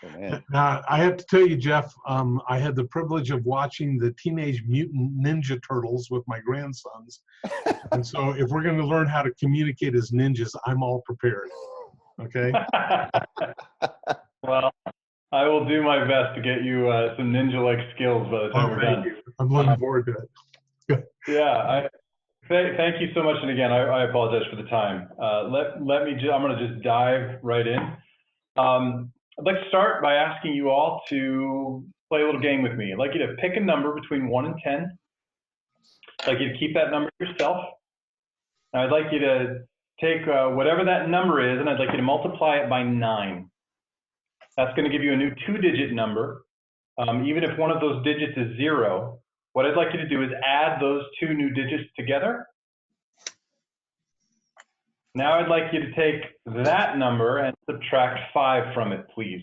Oh, man. Now, I have to tell you, Jeff, I had the privilege of watching the Teenage Mutant Ninja Turtles with my grandsons. And so if we're going to learn how to communicate as ninjas, I'm all prepared. Okay? Well, I will do my best to get you some ninja-like skills by the time we're done. You. I'm looking forward to it. Yeah, thank you so much. And again, I apologize for the time. I'm going to just dive right in. I'd like to start by asking you all to play a little game with me. I'd like you to pick a number between 1 and 10. I'd like you to keep that number yourself. I'd like you to take whatever that number is, and I'd like you to multiply it by 9. That's going to give you a new 2-digit number. Even if one of those digits is 0, what I'd like you to do is add those 2 new digits together. Now I'd like you to take that number and subtract 5 from it, please.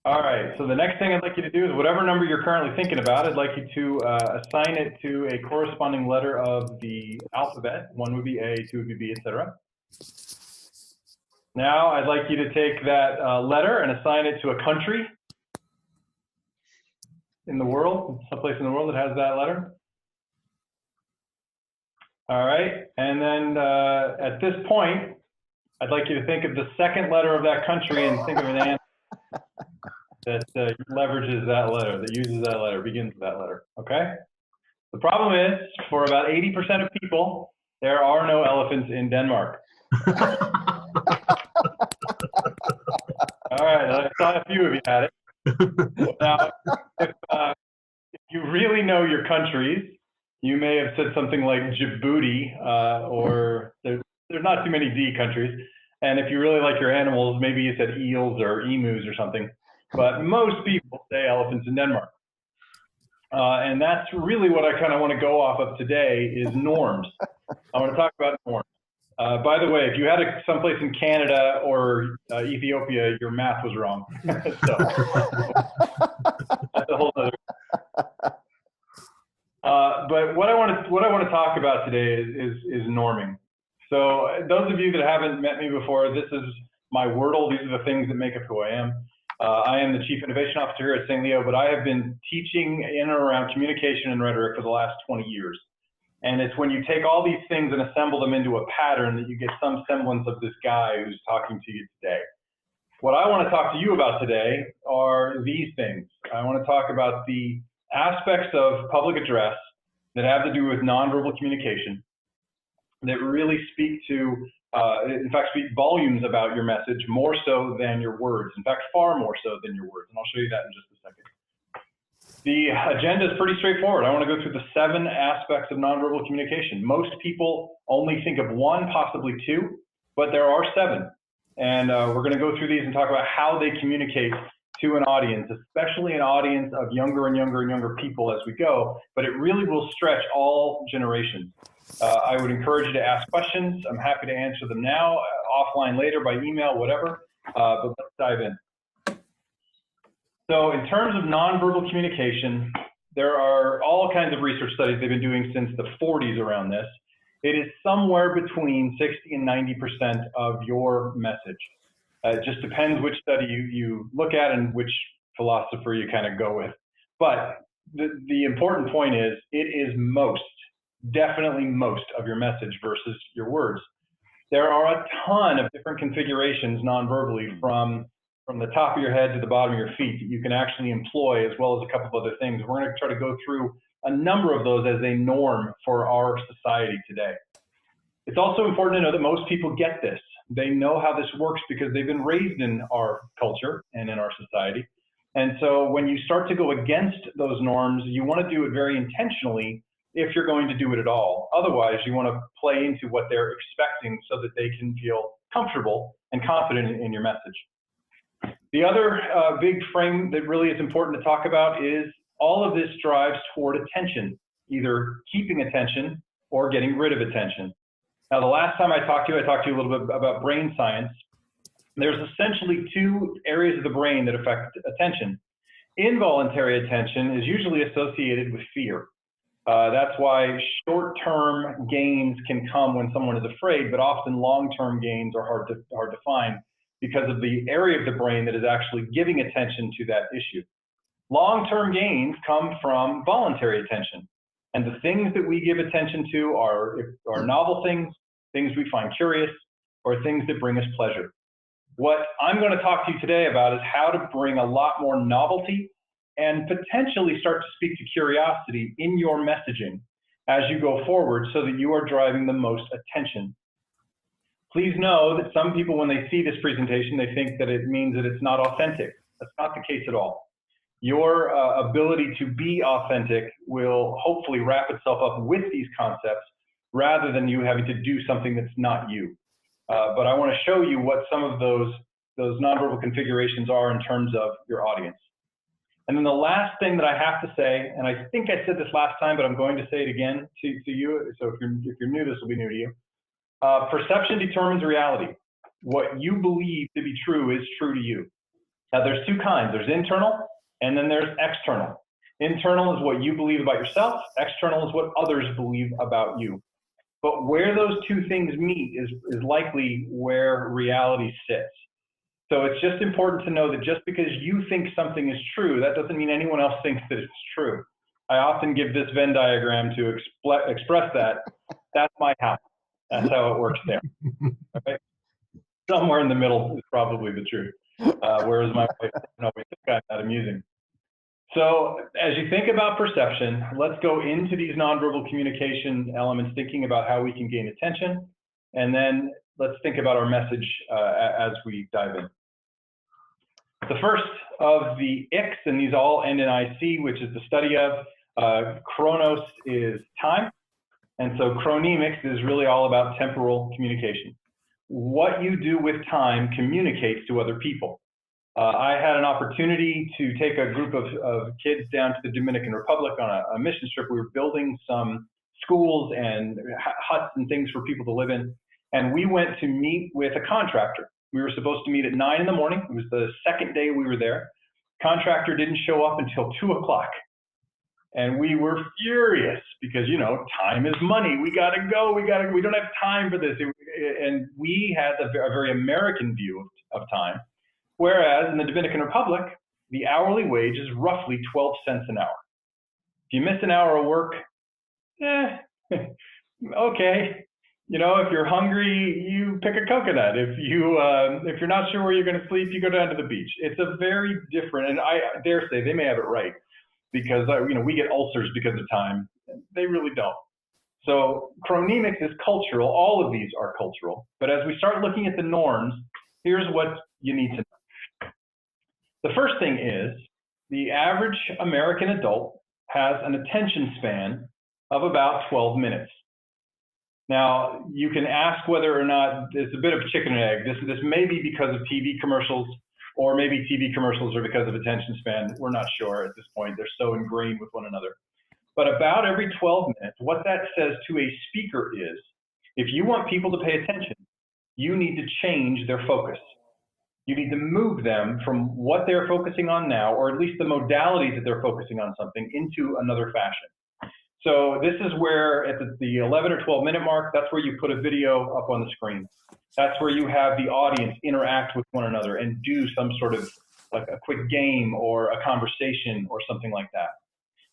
All right, so the next thing I'd like you to do is whatever number you're currently thinking about, I'd like you to assign it to a corresponding letter of the alphabet. 1 would be A, 2 would be B, etc. Now I'd like you to take that letter and assign it to a country in the world, someplace in the world that has that letter. All right, and then at this point, I'd like you to think of the second letter of that country and think of an answer that leverages that letter, that uses that letter, begins with that letter, okay? The problem is, for about 80% of people, there are no elephants in Denmark. All right, I saw a few of you had it. Now, if you really know your countries, you may have said something like Djibouti, or there's not too many D countries. And if you really like your animals, maybe you said eels or emus or something. But most people say elephants in Denmark. And that's really what I kind of want to go off of today is norms. I want to talk about norms. By the way, if you had it someplace in Canada or Ethiopia, your math was wrong. So that's a whole other. But what I want to talk about today is norming. So those of you that haven't met me before, this is my Wordle. These are the things that make up who I am. I am the Chief Innovation Officer here at St. Leo, but I have been teaching in and around communication and rhetoric for the last 20 years. And it's when you take all these things and assemble them into a pattern that you get some semblance of this guy who's talking to you today. What I want to talk to you about today are these things. I want to talk about the aspects of public address that have to do with nonverbal communication that really speak to, in fact, speak volumes about your message more so than your words. In fact, far more so than your words. And I'll show you that in just a second. The agenda is pretty straightforward. I want to go through the 7 aspects of nonverbal communication. Most people only think of 1, possibly 2, but there are 7. And we're going to go through these and talk about how they communicate to an audience, especially an audience of younger and younger and younger people as we go, but it really will stretch all generations. I would encourage you to ask questions. I'm happy to answer them now, offline later, by email, whatever, but let's dive in. So in terms of nonverbal communication, there are all kinds of research studies they've been doing since the 40s around this. It is somewhere between 60 and 90% of your message. It just depends which study you look at and which philosopher you kind of go with. But the important point is it is most, definitely most of your message versus your words. There are a ton of different configurations non-verbally from the top of your head to the bottom of your feet that you can actually employ, as well as a couple of other things. We're going to try to go through a number of those as a norm for our society today. It's also important to know that most people get this. They know how this works because they've been raised in our culture and in our society. And so when you start to go against those norms, you want to do it very intentionally if you're going to do it at all. Otherwise, you want to play into what they're expecting so that they can feel comfortable and confident in your message. The other big frame that really is important to talk about is all of this drives toward attention, either keeping attention or getting rid of attention. Now, the last time I talked to you a little bit about brain science. There's essentially 2 areas of the brain that affect attention. Involuntary attention is usually associated with fear. That's why short-term gains can come when someone is afraid, but often long-term gains are hard to find. because of the area of the brain that is actually giving attention to that issue. Long-term gains come from voluntary attention. And the things that we give attention to are novel things, things we find curious, or things that bring us pleasure. What I'm going to talk to you today about is how to bring a lot more novelty and potentially start to speak to curiosity in your messaging as you go forward so that you are driving the most attention. Please know that some people, when they see this presentation, they think that it means that it's not authentic. That's not the case at all. Your ability to be authentic will hopefully wrap itself up with these concepts rather than you having to do something that's not you. But I want to show you what some of those nonverbal configurations are in terms of your audience. And then the last thing that I have to say, and I think I said this last time, but I'm going to say it again to you. So if you're new, this will be new to you. Perception determines reality. What you believe to be true is true to you. Now there's two kinds. There's internal and then there's external. Internal is what you believe about yourself. External is what others believe about you. But where those two things meet is likely where reality sits. So it's just important to know that just because you think something is true, that doesn't mean anyone else thinks that it's true. I often give this Venn diagram to express that. That's my house. That's how it works there. Okay? Somewhere in the middle is probably the truth. Whereas my wife always thinks I'm not amusing. So as you think about perception, let's go into these nonverbal communication elements, thinking about how we can gain attention. And then let's think about our message as we dive in. The first of the ICs, and these all end in IC, which is the study of, chronos is time. And so chronemics is really all about temporal communication. What you do with time communicates to other people. I had an opportunity to take a group of kids down to the Dominican Republic on a mission trip. We were building some schools and huts and things for people to live in. And we went to meet with a contractor. We were supposed to meet at 9 in the morning. It was the second day we were there. Contractor didn't show up until 2 o'clock. And we were furious because, you know, time is money. We got to go. We don't have time for this. And we had a very American view of time. Whereas in the Dominican Republic, the hourly wage is roughly 12 cents an hour. If you miss an hour of work, okay. You know, if you're hungry, you pick a coconut. If you're not sure where you're going to sleep, you go down to the beach. It's a very different, and I dare say they may have it right, because you know, we get ulcers because of time. They really don't. So chronemics is cultural. All of these are cultural. But as we start looking at the norms, here's what you need to know. The first thing is the average American adult has an attention span of about 12 minutes. Now, you can ask whether or not it's a bit of chicken and egg. This may be because of TV commercials, or maybe TV commercials are because of attention span. We're not sure at this point. They're so ingrained with one another. But about every 12 minutes, what that says to a speaker is, if you want people to pay attention, you need to change their focus. You need to move them from what they're focusing on now, or at least the modality that they're focusing on something, into another fashion. So this is where at the 11 or 12 minute mark, that's where you put a video up on the screen. That's where you have the audience interact with one another and do some sort of like a quick game or a conversation or something like that.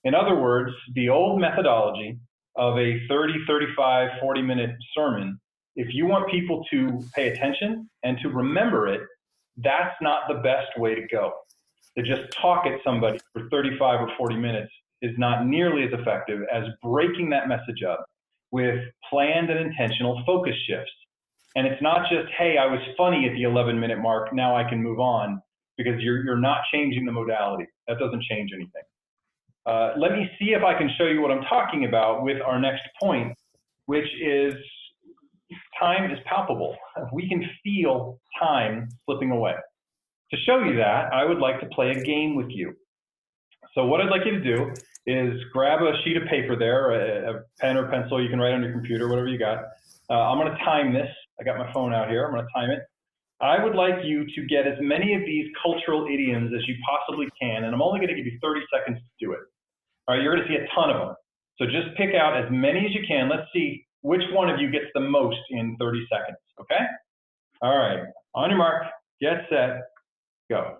In other words, the old methodology of a 30, 35, 40-minute sermon, if you want people to pay attention and to remember it, that's not the best way to go. To just talk at somebody for 35 or 40 minutes is not nearly as effective as breaking that message up with planned and intentional focus shifts. And it's not just, hey, I was funny at the 11-minute mark, now I can move on, because you're not changing the modality. That doesn't change anything. Let me see if I can show you what I'm talking about with our next point, which is time is palpable. We can feel time slipping away. To show you that, I would like to play a game with you. So what I'd like you to do is grab a sheet of paper there, a pen or pencil. You can write on your computer, whatever you got. I'm going to time this. I got my phone out here. I'm going to time it. I would like you to get as many of these cultural idioms as you possibly can, and I'm only going to give you 30 seconds to do it. All right, you're going to see a ton of them. So just pick out as many as you can. Let's see which one of you gets the most in 30 seconds, okay? All right, on your mark, get set, go.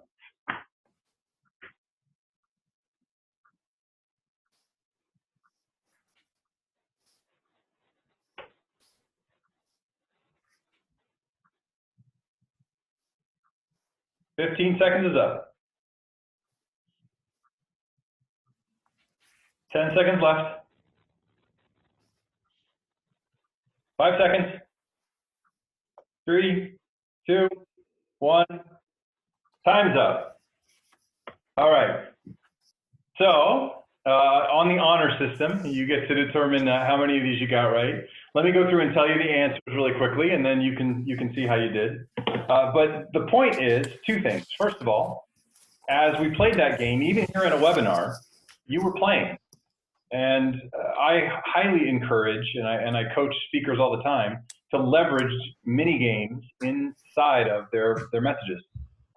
"15 seconds is up. 10 seconds left. 5 seconds. 3, 2, 1. Time's up. All right. So on the honor system, you get to determine how many of these you got right. Let me go through and tell you the answers really quickly, and then you can see how you did. But the point is two things. First of all, as we played that game, even here in a webinar, you were playing. And I highly encourage, and I coach speakers all the time, to leverage mini games inside of their messages.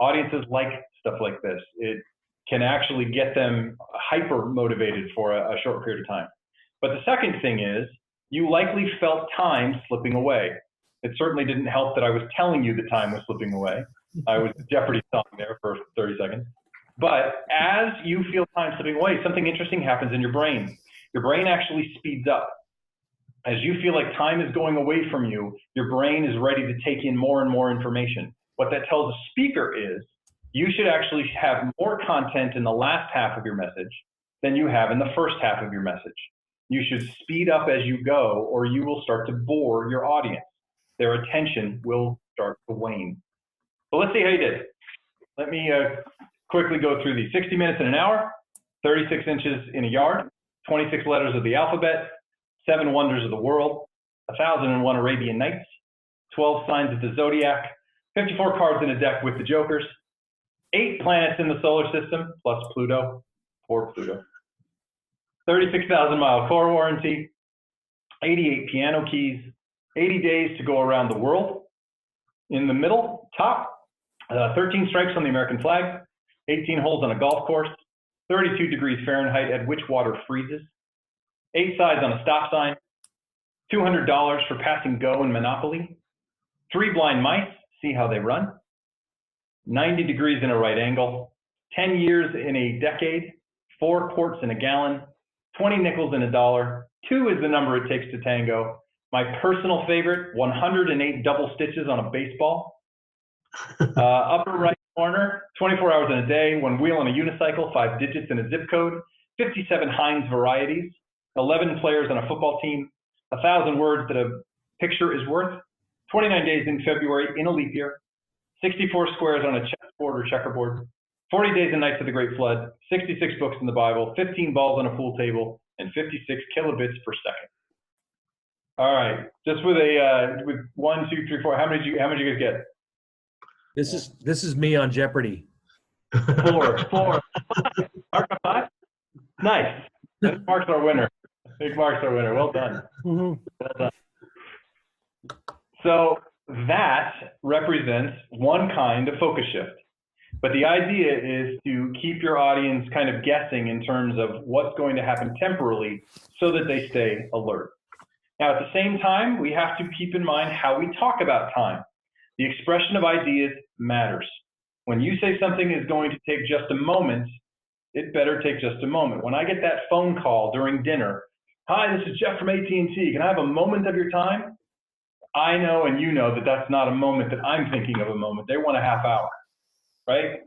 Audiences like stuff like this. It can actually get them hyper motivated for a short period of time. But the second thing is, you likely felt time slipping away. It certainly didn't help that I was telling you the time was slipping away. I was Jeopardy song there for 30 seconds. But as you feel time slipping away, something interesting happens in your brain. Your brain actually speeds up. As you feel like time is going away from you, your brain is ready to take in more and more information. What that tells a speaker is, you should actually have more content in the last half of your message than you have in the first half of your message. You should speed up as you go, or you will start to bore your audience. Their attention will start to wane. So let's see how you did. Let me quickly go through these. 60 minutes in an hour, 36 inches in a yard, 26 letters of the alphabet, 7 wonders of the world, 1001 Arabian Nights, 12 signs of the zodiac, 54 cards in a deck with the jokers, 8 planets in the solar system, plus Pluto, poor Pluto, 36,000-mile core warranty, 88 piano keys, 80 days to go around the world. In the middle, top, 13 stripes on the American flag, 18 holes on a golf course, 32 degrees Fahrenheit at which water freezes, 8 sides on a stop sign, $200 for passing Go in Monopoly, 3 blind mice, see how they run, 90 degrees in a right angle, 10 years in a decade, 4 quarts in a gallon, 20 nickels in a dollar, 2 is the number it takes to tango. My personal favorite, 108 double stitches on a baseball. Upper right corner, 24 hours in a day, 1 wheel on a unicycle, 5 digits in a zip code, 57 Heinz varieties, 11 players on a football team, 1,000 words that a picture is worth, 29 days in February in a leap year, 64 squares on a chessboard or checkerboard, 40 days and nights of the Great Flood, 66 books in the Bible, 15 balls on a pool table, and 56 kilobits per second. All right, just with a with 1, 2, 3, 4. How many did you guys get? This is me on Jeopardy. 4. Mark 5. Nice. Mark's our winner. Big Mark's our winner. Well done. Well done. So that represents one kind of focus shift. But the idea is to keep your audience kind of guessing in terms of what's going to happen temporally so that they stay alert. Now, at the same time, we have to keep in mind how we talk about time. The expression of ideas matters. When you say something is going to take just a moment, it better take just a moment. When I get that phone call during dinner, "Hi, this is Jeff from AT&T. Can I have a moment of your time?" I know and you know that that's not a moment that I'm thinking of a moment. They want a half hour, right?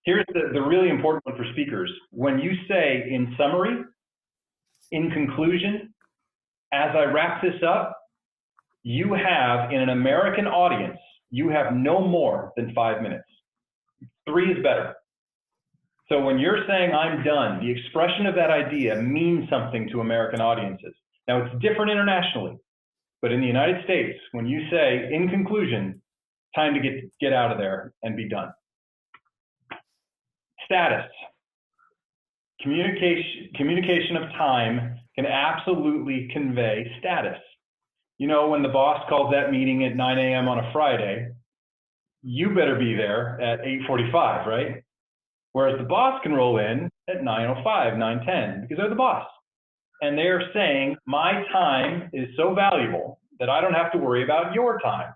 Here's the really important one for speakers. When you say in summary, in conclusion, as I wrap this up, you have, in an American audience, you have no more than 5 minutes. 3 is better. So when you're saying I'm done, the expression of that idea means something to American audiences. Now, it's different internationally, but in the United States, when you say in conclusion, time to get out of there and be done. Status. Communication of time can absolutely convey status. You know, when the boss calls that meeting at 9 a.m. on a Friday, you better be there at 8:45, right? Whereas the boss can roll in at 9:05, 9:10, because they're the boss. And they're saying, my time is so valuable that I don't have to worry about your time.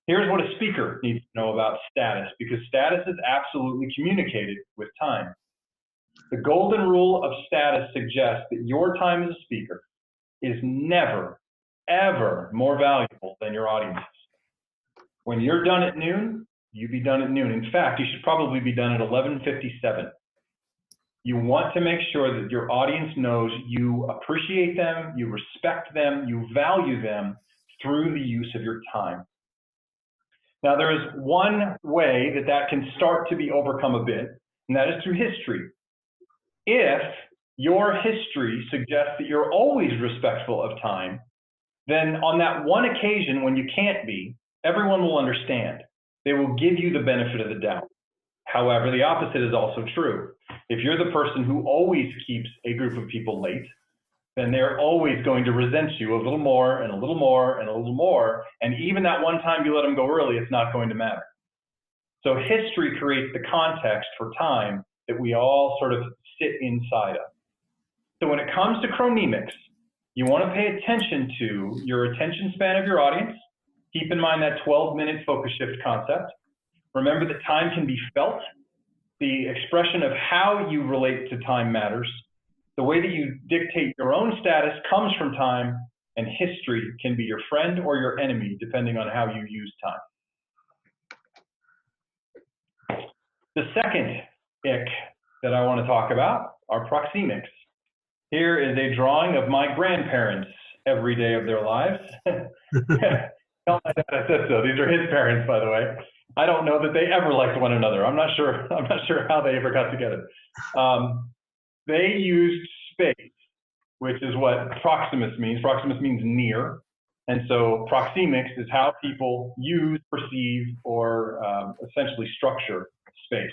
Here's what a speaker needs to know about status, because status is absolutely communicated with time. The golden rule of status suggests that your time as a speaker is never, ever more valuable than your audience's. When you're done at noon, you be done at noon. In fact, you should probably be done at 11:57. You want to make sure that your audience knows you appreciate them, you respect them, you value them through the use of your time. Now, there is one way that that can start to be overcome a bit, and that is through history. If your history suggests that you're always respectful of time, then on that one occasion when you can't be, everyone will understand. They will give you the benefit of the doubt. However, the opposite is also true. If you're the person who always keeps a group of people late, then they're always going to resent you a little more and a little more and a little more. And even that one time you let them go early, it's not going to matter. So history creates the context for time that we all sort of sit inside of. So when it comes to chronemics, you want to pay attention to your attention span of your audience. Keep in mind that 12-minute focus shift concept. Remember that time can be felt. The expression of how you relate to time matters. The way that you dictate your own status comes from time, and history can be your friend or your enemy, depending on how you use time. The second ick that I want to talk about are proxemics. Here is a drawing of my grandparents every day of their lives. Tell my dad I said so. These are his parents, by the way. I don't know that they ever liked one another. I'm not sure how they ever got together. They used space, which is what proximus means. Proximus means near. And so proxemics is how people use, perceive, or essentially structure space.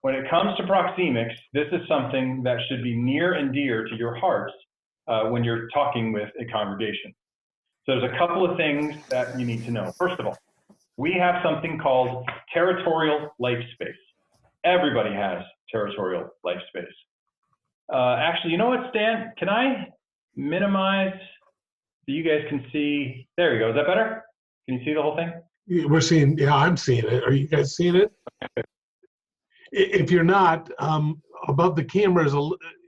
When it comes to proxemics, this is something that should be near and dear to your hearts when you're talking with a congregation. So there's a couple of things that you need to know. First of all, we have something called territorial life space. Everybody has territorial life space. Actually, you know what, Stan? Can I minimize so you guys can see? There you go. Is that better? Can you see the whole thing? We're seeing, yeah, I'm seeing it. Are you guys seeing it? If you're not, above the camera,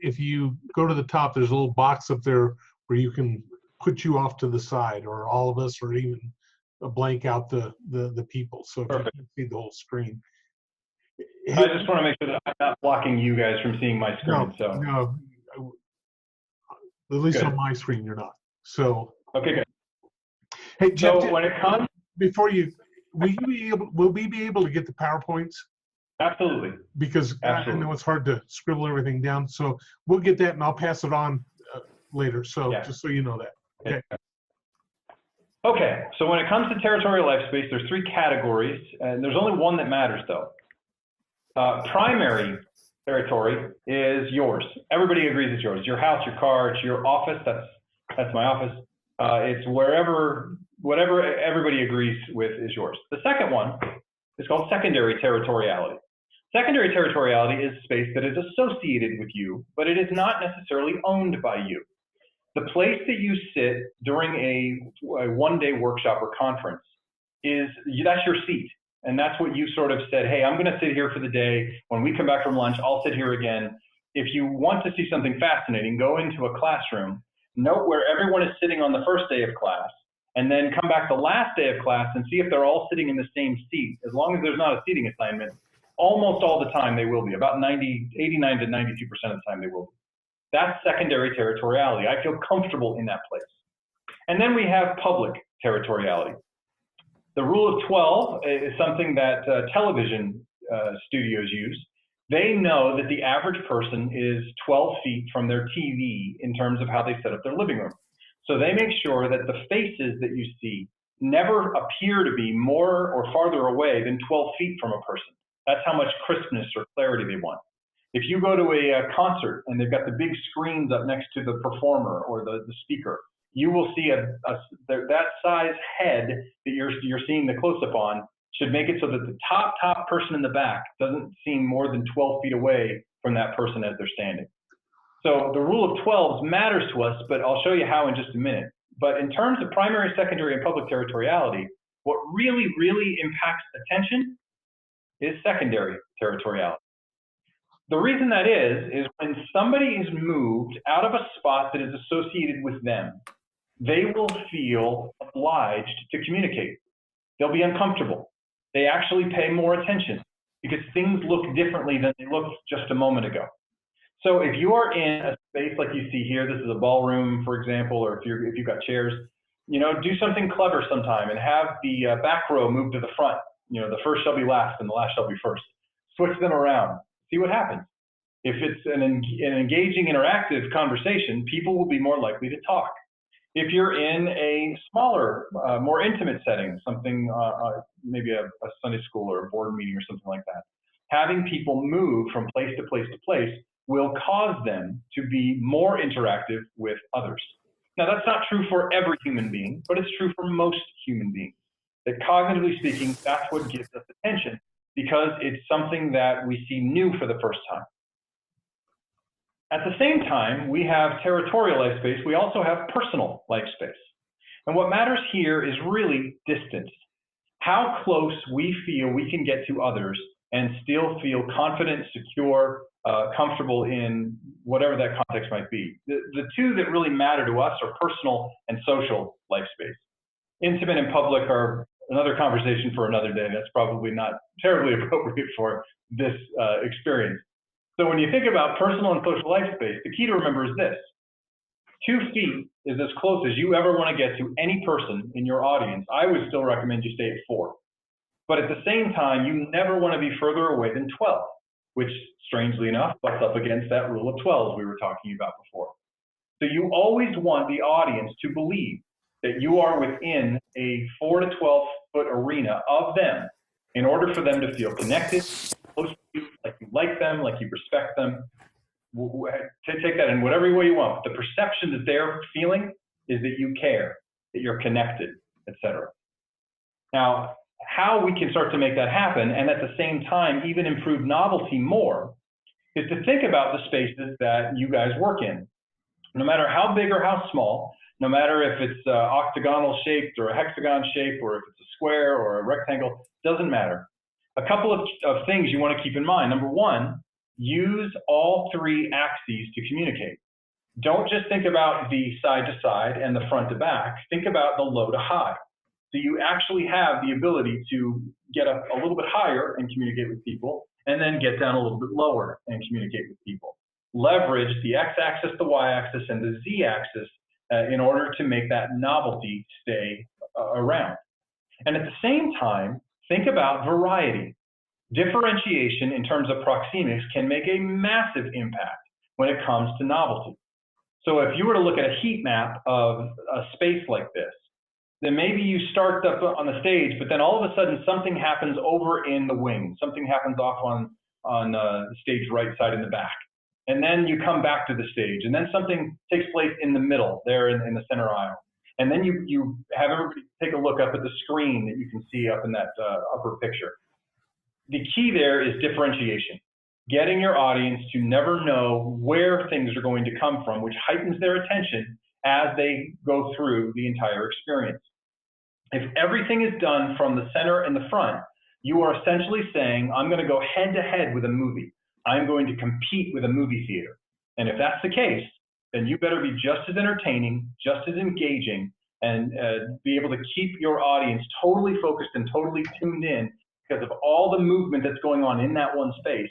if you go to the top, there's a little box up there where you can put you off to the side, or all of us, or even blank out the people. So if you can see the whole screen. I just want to make sure that I'm not blocking you guys from seeing my screen. No, at least Good. on my screen you're not. So okay, good. Hey, Jeff, So when it comes, before you, will we be able to get the PowerPoints? absolutely. Because Absolutely. I know it's hard to scribble everything down. So we'll get that, and I'll pass it on later. So Yeah. just so you know that. Okay. Okay, so when it comes to territorial life space, there's three categories, and there's only one that matters, though. Primary territory is yours. Everybody agrees it's yours. Your house, your car, it's your office. That's my office. It's whatever everybody agrees with is yours. The second one is called secondary territoriality. Secondary territoriality is space that is associated with you, but it is not necessarily owned by you. The place that you sit during a one-day workshop or conference that's your seat. And that's what you sort of said, hey, I'm going to sit here for the day. When we come back from lunch, I'll sit here again. If you want to see something fascinating, go into a classroom, note where everyone is sitting on the first day of class, and then come back the last day of class and see if they're all sitting in the same seat. As long as there's not a seating assignment, almost all the time they will be. About 89 to 92% of the time they will be. That's secondary territoriality. I feel comfortable in that place. And then we have public territoriality. The rule of 12 is something that television studios use. They know that the average person is 12 feet from their TV in terms of how they set up their living room. So they make sure that the faces that you see never appear to be more or farther away than 12 feet from a person. That's how much crispness or clarity they want. If you go to a concert and they've got the big screens up next to the performer or the speaker, you will see that size head that you're seeing the close-up on should make it so that the top person in the back doesn't seem more than 12 feet away from that person as they're standing. So the rule of 12 matters to us, but I'll show you how in just a minute. But in terms of primary, secondary, and public territoriality, What really, really impacts attention is secondary territoriality. The reason that is when somebody is moved out of a spot that is associated with them, they will feel obliged to communicate. They'll be uncomfortable. They actually pay more attention because things look differently than they looked just a moment ago. So if you are in a space like you see here, this is a ballroom, for example, or if you've got chairs, you know, do something clever sometime and have the back row move to the front. You know, the first shall be last and the last shall be first. Switch them around. See what happens. If it's an engaging, interactive conversation, people will be more likely to talk. If you're in a smaller, more intimate setting, something maybe a Sunday school or a board meeting or something like that, having people move from place to place to place will cause them to be more interactive with others. Now, that's not true for every human being, but it's true for most human beings. That cognitively speaking, that's what gives us attention because it's something that we see new for the first time. At the same time, we have territorial life space. We also have personal life space. And what matters here is really distance. How close we feel we can get to others and still feel confident, secure, comfortable in whatever that context might be. The two that really matter to us are personal and social life space. Intimate and public are another conversation for another day. That's probably not terribly appropriate for this experience. So when you think about personal and social life space, the key to remember is this. 2 feet is as close as you ever want to get to any person in your audience. I would still recommend you stay at 4. But at the same time, you never want to be further away than 12, which strangely enough butts up against that rule of 12 we were talking about before. So you always want the audience to believe that you are within a 4 to 12 foot arena of them in order for them to feel connected, close to you, like them, like you respect them. Take that in whatever way you want. The perception that they're feeling is that you care, that you're connected, etc. Now, how we can start to make that happen and at the same time even improve novelty more is to think about the spaces that you guys work in. No matter how big or how small, no matter if it's octagonal shaped or a hexagon shape or if it's a square or a rectangle, doesn't matter. A couple of things you want to keep in mind. Number one, use all 3 axes to communicate. Don't just think about the side to side and the front to back. Think about the low to high. So you actually have the ability to get up a little bit higher and communicate with people, and then get down a little bit lower and communicate with people. Leverage the x-axis, the y-axis, and the z-axis in order to make that novelty stay around. And at the same time, think about variety. Differentiation in terms of proxemics can make a massive impact when it comes to novelty. So if you were to look at a heat map of a space like this, then maybe you start up on the stage, but then all of a sudden something happens over in the wing. Something happens off on the stage right side in the back. And then you come back to the stage, and then something takes place in the middle, there in the center aisle. And then you have everybody take a look up at the screen that you can see up in that upper picture. The key there is differentiation. Getting your audience to never know where things are going to come from, which heightens their attention as they go through the entire experience. If everything is done from the center and the front, you are essentially saying, I'm going to go head to head with a movie. I'm going to compete with a movie theater. And if that's the case, then you better be just as entertaining, just as engaging, and be able to keep your audience totally focused and totally tuned in because of all the movement that's going on in that one space.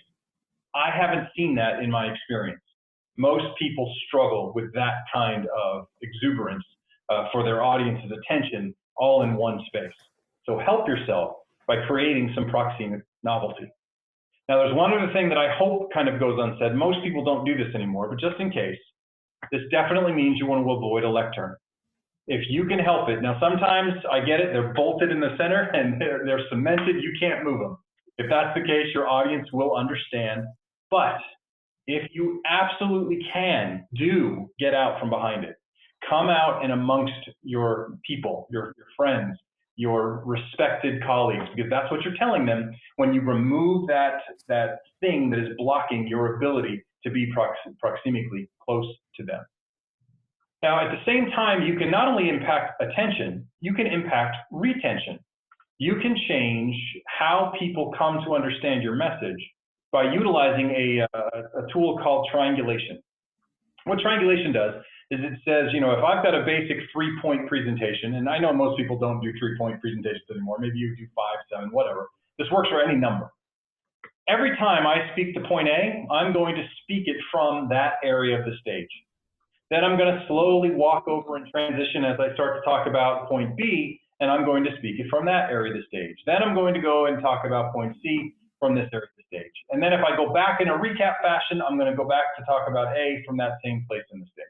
I haven't seen that in my experience. Most people struggle with that kind of exuberance for their audience's attention all in one space. So help yourself by creating some proxemic novelty. Now, there's one other thing that I hope kind of goes unsaid. Most people don't do this anymore, but just in case, this definitely means you want to avoid a lectern. If you can help it. Now, sometimes I get it, they're bolted in the center and they're cemented, you can't move them. If that's the case, your audience will understand. But if you absolutely can, do get out from behind it. Come out and amongst your people, your friends, your respected colleagues, because that's what you're telling them when you remove that thing that is blocking your ability to be proximically close to them. Now, at the same time, you can not only impact attention, you can impact retention. you can change how people come to understand your message by utilizing a tool called triangulation. What triangulation does is it says, you know, if I've got a basic 3-point presentation, and I know most people don't do 3-point presentations anymore, maybe you do 5, 7, whatever. This works for any number. Every time I speak to point A, I'm going to speak it from that area of the stage. Then I'm going to slowly walk over and transition as I start to talk about point B, and I'm going to speak it from that area of the stage. Then I'm going to go and talk about point C from this area of the stage. And then if I go back in a recap fashion, I'm going to go back to talk about A from that same place in the stage.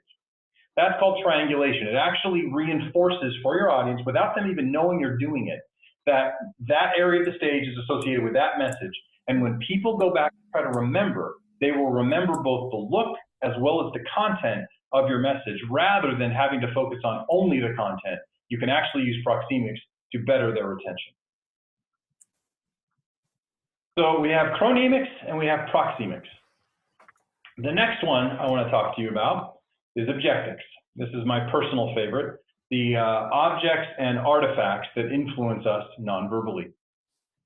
That's called triangulation. It actually reinforces for your audience, without them even knowing you're doing it, that that area of the stage is associated with that message. And when people go back and try to remember, they will remember both the look as well as the content of your message, rather than having to focus on only the content. You can actually use proxemics to better their retention. So we have chronemics and we have proxemics. The next one I want to talk to you about is objectics. This is my personal favorite, the objects and artifacts that influence us non-verbally.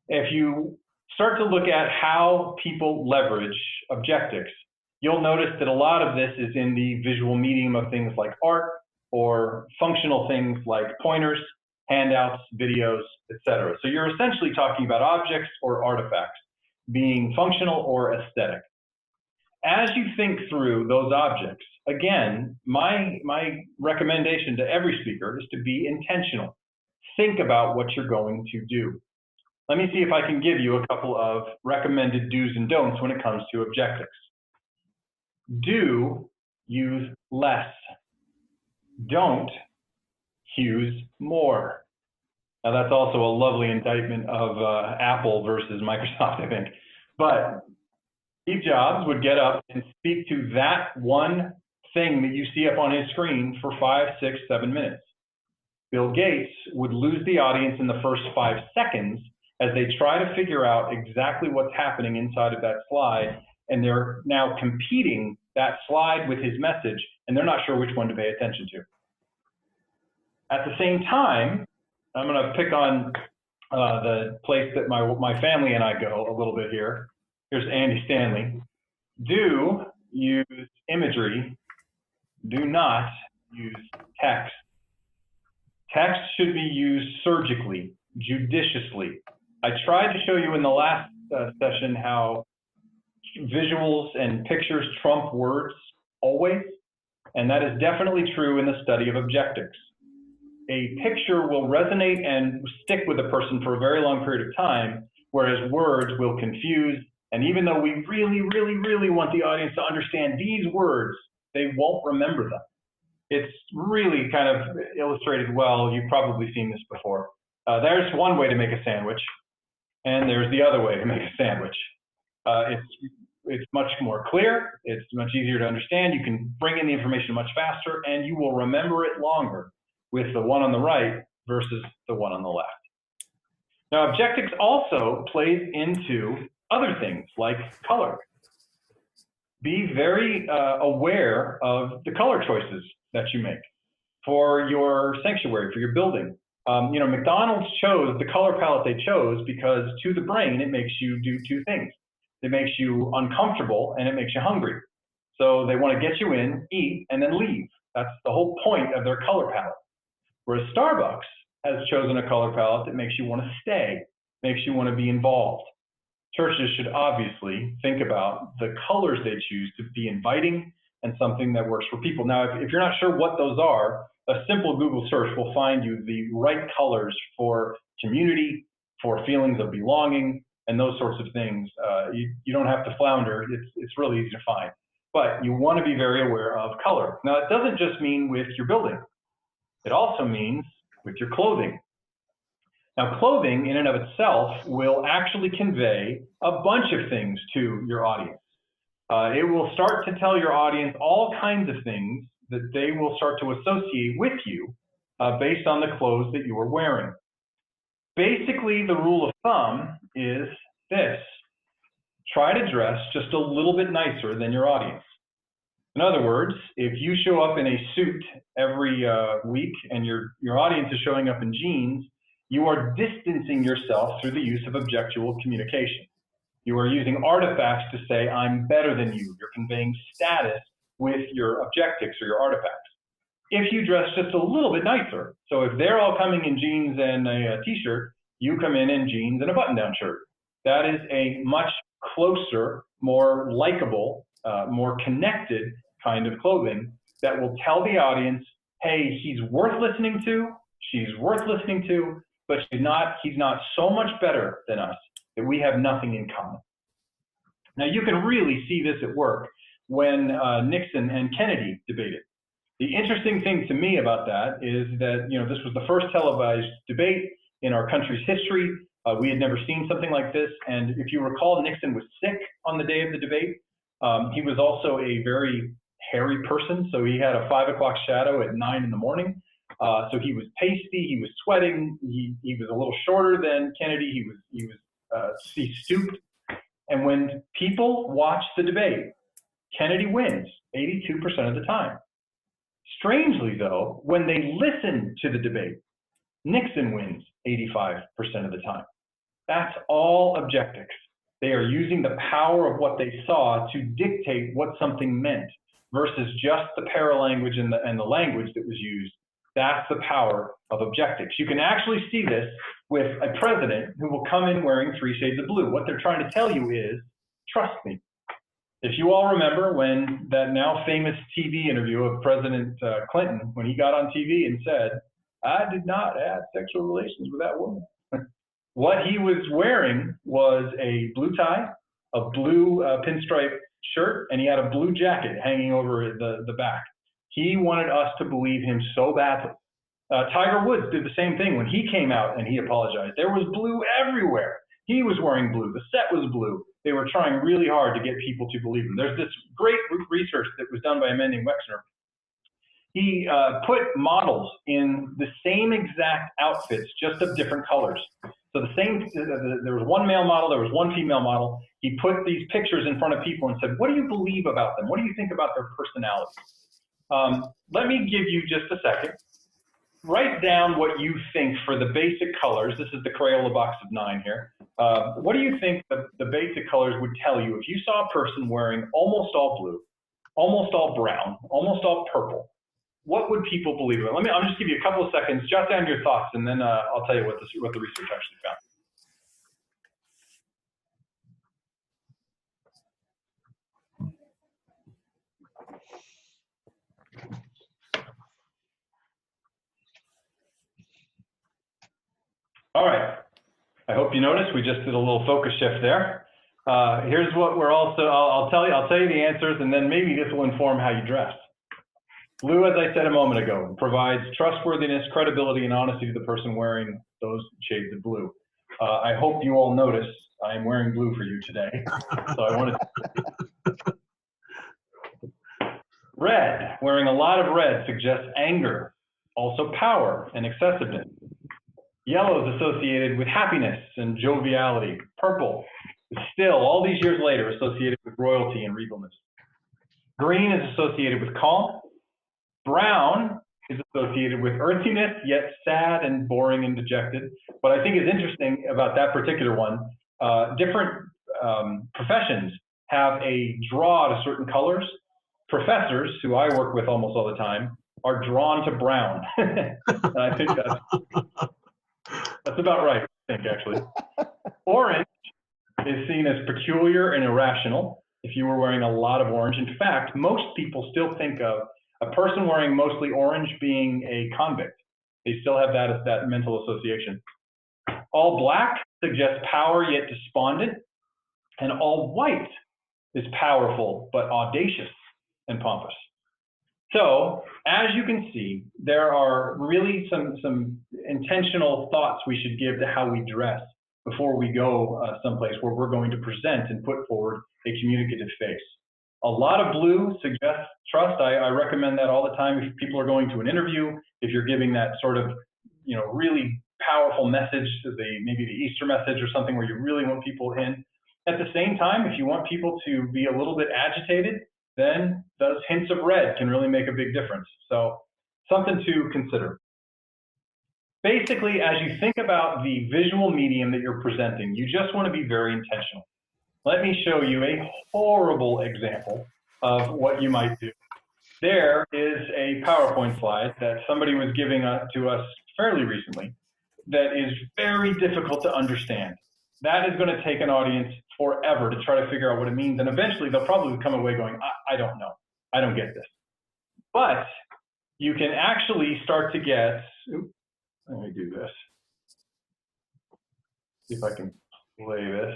If you start to look at how people leverage objectics, you'll notice that a lot of this is in the visual medium of things like art or functional things like pointers, handouts, videos, etc. So you're essentially talking about objects or artifacts being functional or aesthetic. As you think through those objects, again, my recommendation to every speaker is to be intentional. Think about what you're going to do. Let me see if I can give you a couple of recommended do's and don'ts when it comes to objectics. Do use less. Don't use more. Now that's also a lovely indictment of Apple versus Microsoft, I think. But Steve Jobs would get up and speak to that one thing that you see up on his screen for 5, 6, 7 minutes. Bill Gates would lose the audience in the first 5 seconds as they try to figure out exactly what's happening inside of that slide, and they're now competing that slide with his message, and they're not sure which one to pay attention to. At the same time, I'm going to pick on the place that my family and I go a little bit here. Here's Andy Stanley. Do use imagery. Do not use text. Text should be used surgically, judiciously. I tried to show you in the last session how visuals and pictures trump words always, and that is definitely true in the study of objectics. A picture will resonate and stick with a person for a very long period of time, whereas words will confuse. And even though we really, really, really want the audience to understand these words, they won't remember them. It's really kind of illustrated well. You've probably seen this before. There's one way to make a sandwich, and there's the other way to make a sandwich. It's much more clear. It's much easier to understand. You can bring in the information much faster, and you will remember it longer with the one on the right versus the one on the left. Now, objectics also plays into other things like color. Be very aware of the color choices that you make for your sanctuary, for your building. You know, McDonald's chose the color palette they chose because to the brain, it makes you do 2 things. It makes you uncomfortable and it makes you hungry. So they want to get you in, eat, and then leave. That's the whole point of their color palette. Whereas Starbucks has chosen a color palette that makes you want to stay, makes you want to be involved. Churches should obviously think about the colors they choose to be inviting and something that works for people. Now, if you're not sure what those are, a simple Google search will find you the right colors for community, for feelings of belonging, and those sorts of things. You don't have to flounder. It's really easy to find. But you want to be very aware of color. Now, it doesn't just mean with your building. It also means with your clothing. Now, clothing in and of itself will actually convey a bunch of things to your audience. It will start to tell your audience all kinds of things that they will start to associate with you based on the clothes that you are wearing. Basically, the rule of thumb is this: try to dress just a little bit nicer than your audience. In other words, if you show up in a suit every week and your audience is showing up in jeans, you are distancing yourself through the use of objectual communication. You are using artifacts to say, I'm better than you. You're conveying status with your objectives or your artifacts. If you dress just a little bit nicer, so if they're all coming in jeans and a t-shirt, you come in jeans and a button-down shirt. That is a much closer, more likable, more connected kind of clothing that will tell the audience, hey, he's worth listening to, she's worth listening to, but he's not so much better than us that we have nothing in common. Now, you can really see this at work when Nixon and Kennedy debated. The interesting thing to me about that is that, this was the first televised debate in our country's history. We had never seen something like this. And if you recall, Nixon was sick on the day of the debate. He was also a very hairy person. So he had a 5 o'clock shadow at 9 in the morning. So he was pasty, he was sweating, he was a little shorter than Kennedy, he stooped. And when people watch the debate, Kennedy wins 82% of the time. Strangely though, when they listen to the debate, Nixon wins 85% of the time. That's all objectics. They are using the power of what they saw to dictate what something meant versus just the paralanguage and the language that was used. That's the power of objectics. You can actually see this with a president who will come in wearing 3 shades of blue. What they're trying to tell you is, trust me. If you all remember when that now famous TV interview of President Clinton, when he got on TV and said, I did not have sexual relations with that woman. What he was wearing was a blue tie, a blue pinstripe shirt, and he had a blue jacket hanging over the back. He wanted us to believe him so badly. Tiger Woods did the same thing when he came out and he apologized. There was blue everywhere. He was wearing blue. The set was blue. They were trying really hard to get people to believe him. There's this great research that was done by a man named Wexner. He put models in the same exact outfits, just of different colors. So there was one male model, there was one female model. He put these pictures in front of people and said, what do you believe about them? What do you think about their personality? Let me give you just a second. Write down what you think for the basic colors. This is the Crayola box of 9 here. What do you think the basic colors would tell you if you saw a person wearing almost all blue, almost all brown, almost all purple? What would people believe? I'll just give you a couple of seconds. Jot down your thoughts, and then I'll tell you what the research actually found. All right. I hope you noticed we just did a little focus shift there. Here's what we're also. I'll tell you the answers, and then maybe this will inform how you dress. Blue, as I said a moment ago, provides trustworthiness, credibility, and honesty to the person wearing those shades of blue. I hope you all notice I am wearing blue for you today. So I wanted Red, wearing a lot of red suggests anger, also power and excessiveness. Yellow is associated with happiness and joviality. Purple is still, all these years later, associated with royalty and regalness. Green is associated with calm. Brown is associated with earthiness, yet sad and boring and dejected. What I think is interesting about that particular one, different professions have a draw to certain colors. Professors, who I work with almost all the time, are drawn to brown. And I think that's about right, I think, actually. Orange is seen as peculiar and irrational if you were wearing a lot of orange. In fact, most people still think of a person wearing mostly orange being a convict. They still have that as that mental association. All black suggests power yet despondent, and all white is powerful but audacious and pompous. So, as you can see, there are really some intentional thoughts we should give to how we dress before we go someplace where we're going to present and put forward a communicative face. A lot of blue suggests trust. I recommend that all the time if people are going to an interview, if you're giving that sort of, really powerful message, maybe the Easter message or something where you really want people in. At the same time, if you want people to be a little bit agitated, then those hints of red can really make a big difference. So something to consider. Basically, as you think about the visual medium that you're presenting, you just want to be very intentional. Let me show you a horrible example of what you might do. There is a PowerPoint slide that somebody was giving to us fairly recently that is very difficult to understand. That is going to take an audience forever to try to figure out what it means, and eventually they'll probably come away going, I don't know, I don't get this. But you can actually start to get, let me do this, see if I can play this.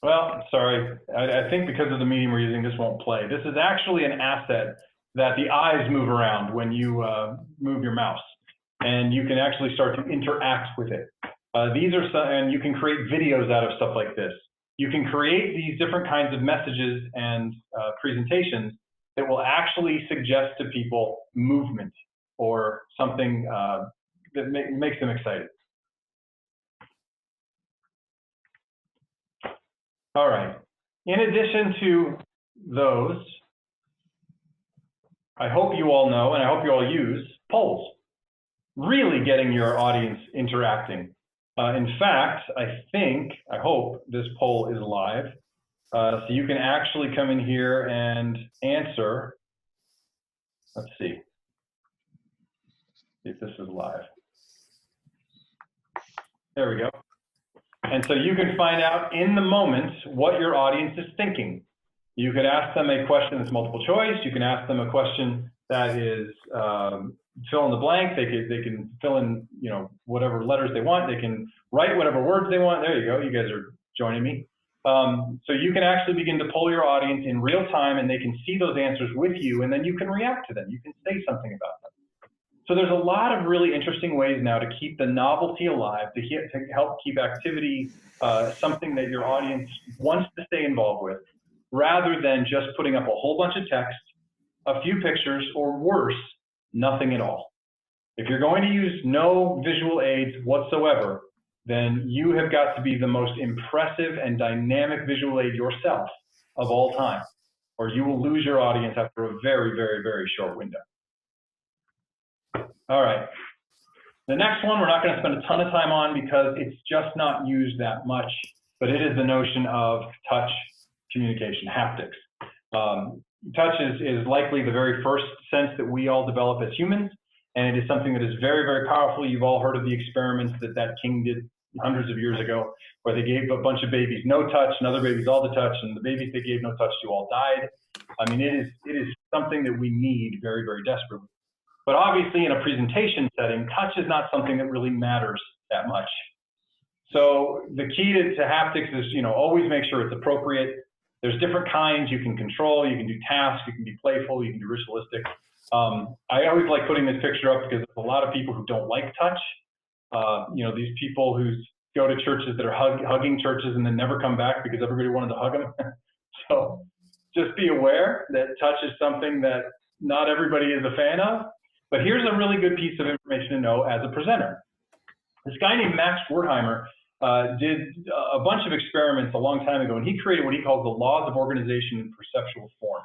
Well, sorry, I think because of the medium we're using, this won't play. This is actually an asset that the eyes move around when you move your mouse, and you can actually start to interact with it. These are some, and you can create videos out of stuff like this. You can create these different kinds of messages and presentations that will actually suggest to people movement or something that makes them excited. All right. In addition to those, I hope you all know, and I hope you all use polls. Really getting your audience interacting. In fact, I hope this poll is live. So you can actually come in here and answer. Let's see if this is live. There we go. And so you can find out in the moment what your audience is thinking. You could ask them a question that's multiple choice. You can ask them a question that is fill in the blank. They can fill in, you know, whatever letters they want. They can write whatever words they want. There you go. You guys are joining me. So you can actually begin to poll your audience in real time, and they can see those answers with you, and then you can react to them. You can say something about them. So there's a lot of really interesting ways now to keep the novelty alive, to help keep activity something that your audience wants to stay involved with, rather than just putting up a whole bunch of text, a few pictures, or worse, nothing at all. If you're going to use no visual aids whatsoever, then you have got to be the most impressive and dynamic visual aid yourself of all time, or you will lose your audience after a very, very, very short window. All right. The next one we're not going to spend a ton of time on because it's just not used that much, but it is the notion of touch communication, haptics. Touch is likely the very first sense that we all develop as humans, and it is something that is very, very powerful. You've all heard of the experiments that king did hundreds of years ago, where they gave a bunch of babies no touch and other babies all the touch, and the babies they gave no touch to all died. I mean, it is something that we need very, very desperately. But obviously, in a presentation setting, touch is not something that really matters that much. So the key to haptics is, you know, always make sure it's appropriate. There's different kinds you can control. You can do tasks. You can be playful. You can do ritualistic. I always like putting this picture up because there's a lot of people who don't like touch. You know, these people who go to churches that are hugging churches and then never come back because everybody wanted to hug them. So just be aware that touch is something that not everybody is a fan of. But here's a really good piece of information to know as a presenter. This guy named Max Wertheimer did a bunch of experiments a long time ago, and he created what he calls the laws of organization and perceptual form.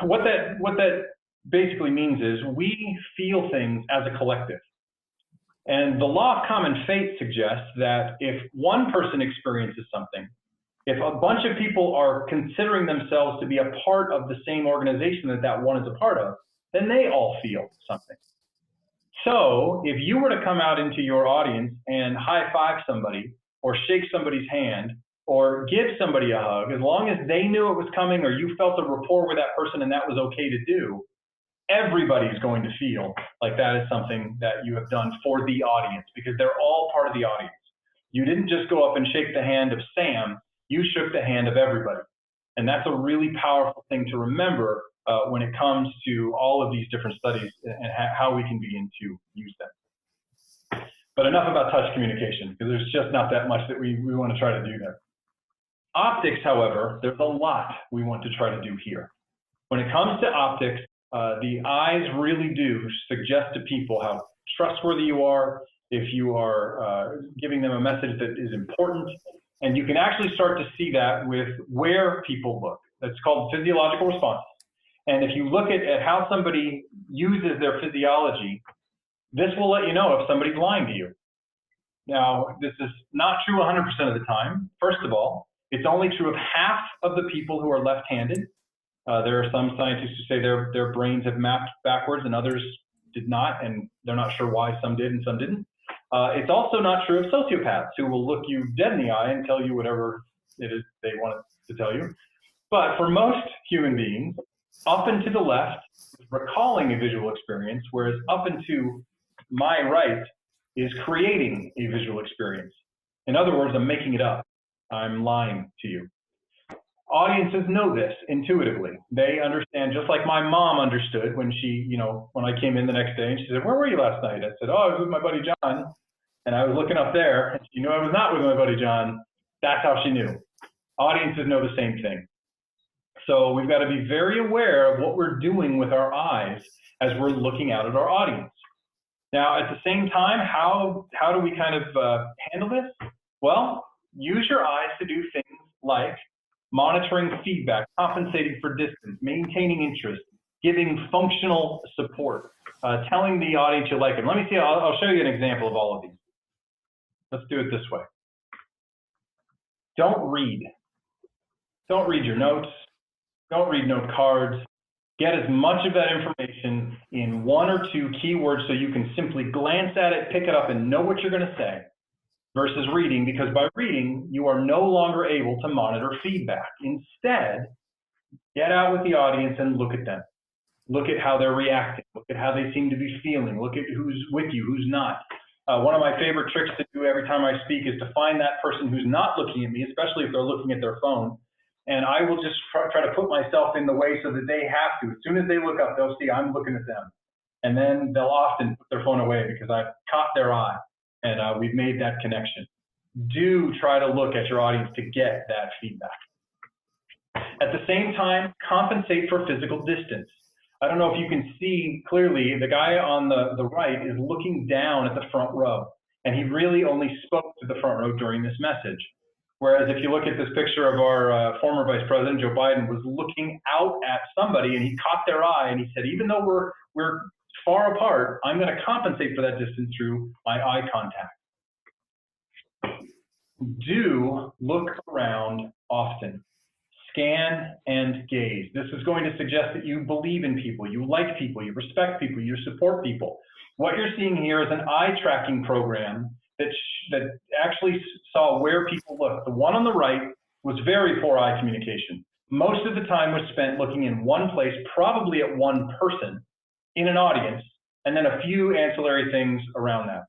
What that basically means is we feel things as a collective. And the law of common fate suggests that if one person experiences something, if a bunch of people are considering themselves to be a part of the same organization that one is a part of, then they all feel something. So if you were to come out into your audience and high five somebody or shake somebody's hand or give somebody a hug, as long as they knew it was coming or you felt a rapport with that person and that was okay to do, everybody's going to feel like that is something that you have done for the audience because they're all part of the audience. You didn't just go up and shake the hand of Sam, you shook the hand of everybody. And that's a really powerful thing to remember when it comes to all of these different studies and how we can begin to use them. But enough about touch communication, because there's just not that much that we want to try to do there. Optics, however, there's a lot we want to try to do here. When it comes to optics, the eyes really do suggest to people how trustworthy you are, if you are giving them a message that is important. And you can actually start to see that with where people look. That's called physiological responses. And if you look at how somebody uses their physiology, This will let you know if somebody's lying to you. Now, this is not true 100% of the time. First of all, it's only true of half of the people who are left-handed. There are some scientists who say their brains have mapped backwards and others did not, and they're not sure why some did and some didn't. It's also not true of sociopaths who will look you dead in the eye and tell you whatever it is they want to tell you. But for most human beings, up and to the left is recalling a visual experience, whereas up and to my right is creating a visual experience. In other words, I'm making it up. I'm lying to you. Audiences know this intuitively. They understand, just like my mom understood when when I came in the next day and she said, "Where were you last night?" I said, "Oh, I was with my buddy John." And I was looking up there and she knew I was not with my buddy John. That's how she knew. Audiences know the same thing. So we've got to be very aware of what we're doing with our eyes as we're looking out at our audience. Now, at the same time, how do we kind of handle this? Well, use your eyes to do things like monitoring feedback, compensating for distance, maintaining interest, giving functional support, telling the audience you like them. Let me see, I'll show you an example of all of these. Let's do it this way. Don't read. Don't read your notes. Don't read note cards. Get as much of that information in one or two keywords so you can simply glance at it, pick it up, and know what you're going to say, versus reading, because by reading, you are no longer able to monitor feedback. Instead, get out with the audience and look at them. Look at how they're reacting. Look at how they seem to be feeling. Look at who's with you, who's not. One of my favorite tricks to do every time I speak is to find that person who's not looking at me, especially if they're looking at their phone. And I will just try to put myself in the way so that they have to. As soon as they look up, they'll see I'm looking at them. And then they'll often put their phone away because I've caught their eye and we've made that connection. Do try to look at your audience to get that feedback. At the same time, compensate for physical distance. I don't know if you can see clearly, the guy on the right is looking down at the front row, and he really only spoke to the front row during this message. Whereas if you look at this picture of our former Vice President, Joe Biden, was looking out at somebody and he caught their eye and he said, even though we're far apart, I'm going to compensate for that distance through my eye contact. Do look around often. Scan and gaze. This is going to suggest that you believe in people, you like people, you respect people, you support people. What you're seeing here is an eye tracking program that actually saw where people looked. The one on the right was very poor eye communication. Most of the time was spent looking in one place, probably at one person in an audience, and then a few ancillary things around that.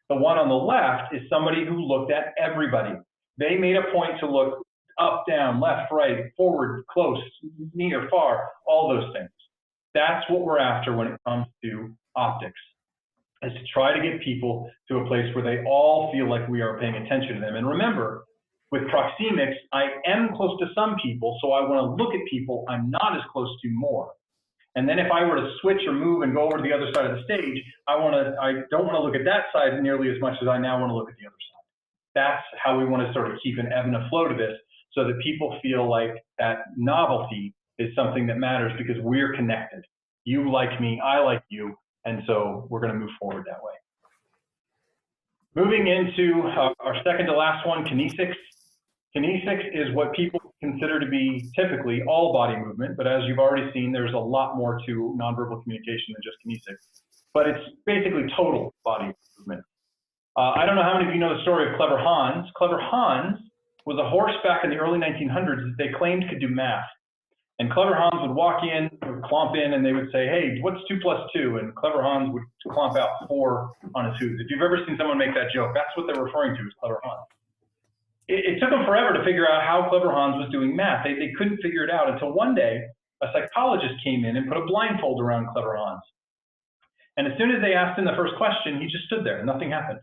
The one on the left is somebody who looked at everybody. They made a point to look up, down, left, right, forward, close, near, far, all those things. That's what we're after when it comes to optics, is to try to get people to a place where they all feel like we are paying attention to them. And remember, with proxemics, I am close to some people, so I want to look at people I'm not as close to more. And then if I were to switch or move and go over to the other side of the stage, I don't want to look at that side nearly as much as I now want to look at the other side. That's how we want to sort of keep an ebb and a flow to this, so that people feel like that novelty is something that matters because we're connected. You like me, I like you, and so we're going to move forward that way. Moving into our second to last one, kinesics. Kinesics is what people consider to be typically all body movement, but as you've already seen, there's a lot more to nonverbal communication than just kinesics. But it's basically total body movement. I don't know how many of you know the story of Clever Hans. Clever Hans was a horse back in the early 1900s that they claimed could do math. And Clever Hans would walk in, would clomp in, and they would say, "Hey, what's 2 + 2?" And Clever Hans would clomp out 4 on his hooves. If you've ever seen someone make that joke, that's what they're referring to as Clever Hans. It took them forever to figure out how Clever Hans was doing math. They couldn't figure it out until one day a psychologist came in and put a blindfold around Clever Hans. And as soon as they asked him the first question, he just stood there and nothing happened.